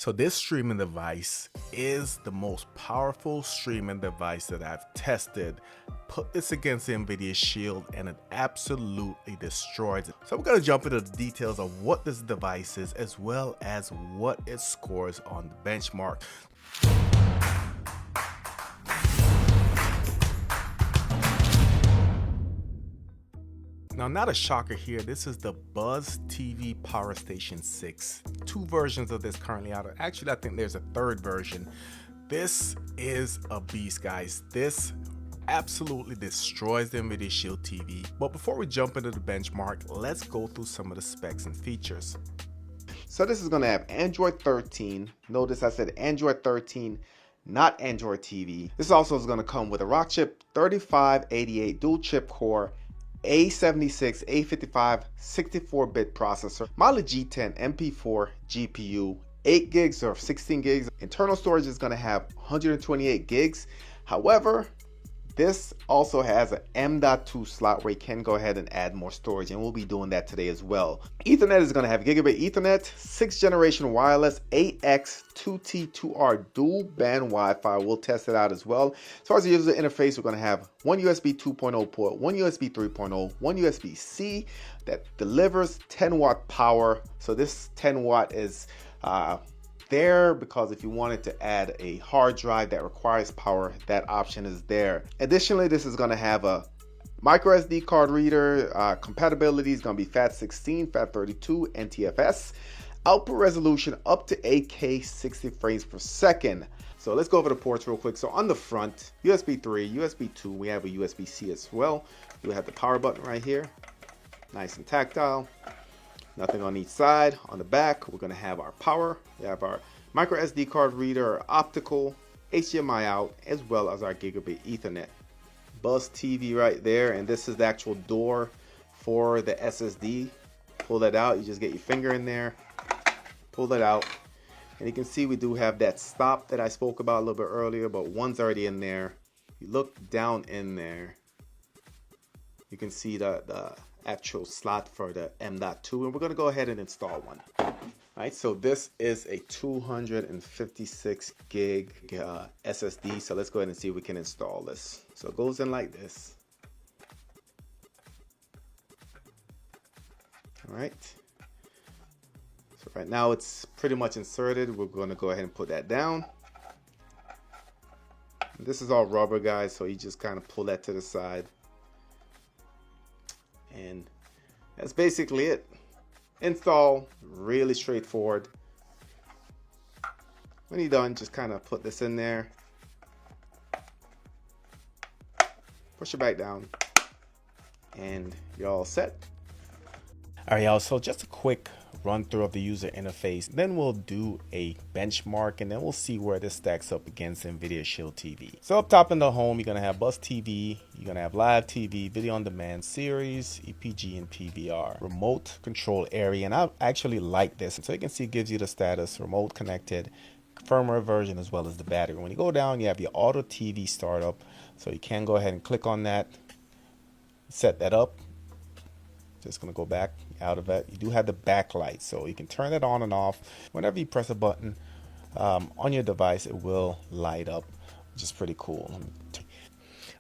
So this streaming device is the most powerful streaming device that I've tested. Put this against the NVIDIA Shield and it absolutely destroys it. So we're going to jump into the details of what this device is, as well as what it scores on the benchmark. Now, not a shocker here, this is the Buzz TV Power Station 6. Two versions of this currently out. Actually, I think there's a third version. This is a beast, guys. This absolutely destroys the NVIDIA Shield TV. But before we jump into the benchmark, let's go through some of the specs and features. So this is going to have Android 13. Notice I said Android 13, not Android TV. This also is going to come with a Rockchip 3588 dual chip core, A76, A55, 64-bit processor, Mali G10 MP4 GPU, 8 gigs or 16 gigs. Internal storage is going to have 128 gigs. However, this also has an M.2 slot where you can go ahead and add more storage, and we'll be doing that today as well. Ethernet is going to have gigabit Ethernet, 6th generation wireless, 8x2T2R dual band Wi-Fi. We'll test it out as well. As far as the user interface, we're going to have one USB 2.0 port, one USB 3.0, one USB-C that delivers 10 watt power. So this 10 watt is there because if you wanted to add a hard drive that requires power, that option is there. Additionally, this is going to have a micro SD card reader. Compatibility is going to be FAT16, FAT32, NTFS. Output resolution up to 8K 60 frames per second. So let's go over the ports real quick. So on the front, USB 3, USB 2, we have a USB-C as well. We have the power button right here, nice and tactile. Nothing on each side. On the back, we're going to have our power. We have our micro SD card reader, our optical, HDMI out, as well as our gigabit Ethernet. Buzz TV right there, and this is the actual door for the SSD. Pull that out. You just get your finger in there, pull that out, and you can see we do have that stop that I spoke about a little bit earlier, but one's already in there. You look down in there, you can see the actual slot for the M.2, and we're going to go ahead and install one. All right, so this is a 256 gig SSD, so let's go ahead and see if we can install this. So it goes in like this. All right, so right now it's pretty much inserted. We're going to go ahead and put that down. This is all rubber, guys, so you just kind of pull that to the side. And that's basically it. Install, really straightforward. When you're done, just kind of put this in there, push it back down, and you're all set. All right, y'all, so just a quick run through of the user interface, then we'll do a benchmark, and then we'll see where this stacks up against NVIDIA Shield TV. So up top in the home, you're gonna have Buzz TV, you're gonna have live TV, video on demand, series, EPG, and PVR, remote control area. And I actually like this, so you can see it gives you the status, remote connected, firmware version, as well as the battery. When you go down, you have your auto TV startup, so you can go ahead and click on that, set that up. Just gonna go back out of it. You do have the backlight, so you can turn it on and off. Whenever you press a button on your device, it will light up, which is pretty cool.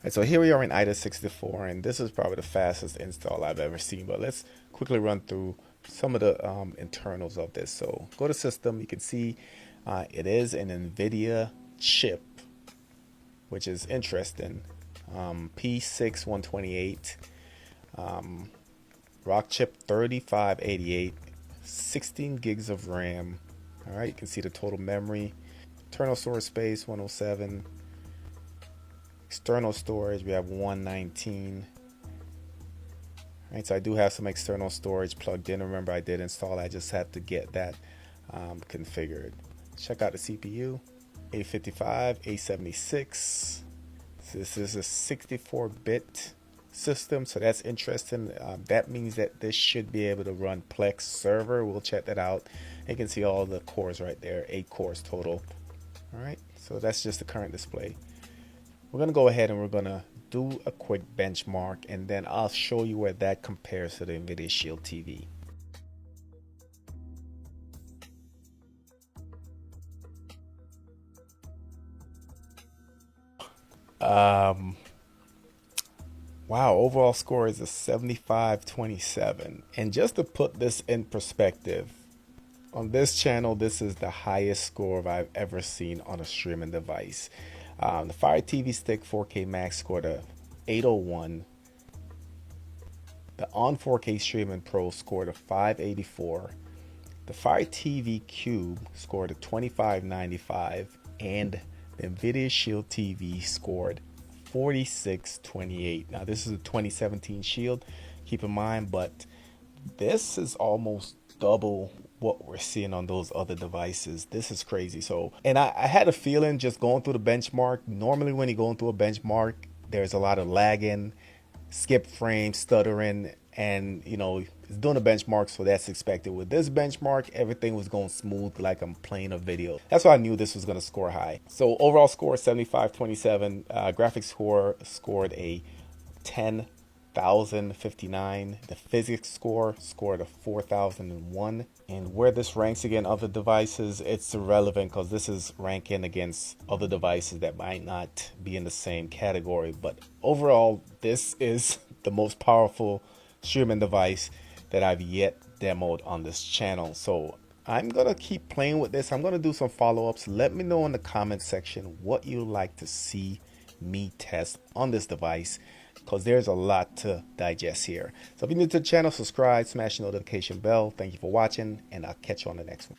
And so here we are in IDA 64, and this is probably the fastest install I've ever seen. But let's quickly run through some of the internals of this. So go to system. You can see it is an NVIDIA chip, which is interesting. P6 128. Rockchip 3588, 16 gigs of RAM. All right, you can see the total memory. Internal storage space 107. External storage, we have 119. All right, so I do have some external storage plugged in. Remember, I did install. I just have to get that configured. Check out the CPU, A55, A76. So this is a 64-bit system, so that's interesting. That means that this should be able to run Plex server. We'll check that out. You can see all the cores right there, 8 cores total. All right, so that's just the current display. We're gonna go ahead and we're gonna do a quick benchmark, and then I'll show you where that compares to the NVIDIA Shield TV. Wow, overall score is a 75-27. And just to put this in perspective, on this channel, this is the highest score I've ever seen on a streaming device. The Fire TV Stick 4K Max scored a 801. The On 4K Streaming Pro scored a 584. The Fire TV Cube scored a 2595. And the NVIDIA Shield TV scored 4628. Now, this is a 2017 Shield, keep in mind, but this is almost double what we're seeing on those other devices. This is crazy. So, and I had a feeling just going through the benchmark. Normally when you're going through a benchmark, there's a lot of lagging, skip frames, stuttering, and you know, it's doing a benchmark, so that's expected. With this benchmark, everything was going smooth like I'm playing a video. That's why I knew this was going to score high. So overall score 75-27. Graphics score scored a 10,059. The physics score scored a 4,001. And where this ranks against other devices, it's irrelevant because this is ranking against other devices that might not be in the same category. But overall, this is the most powerful streaming device that I've yet demoed on this channel. So I'm gonna keep playing with this. I'm gonna do some follow-ups. Let me know in the comment section what you'd like to see me test on this device, because there's a lot to digest here. So if you're new to the channel, subscribe, smash the notification bell. Thank you for watching, and I'll catch you on the next one.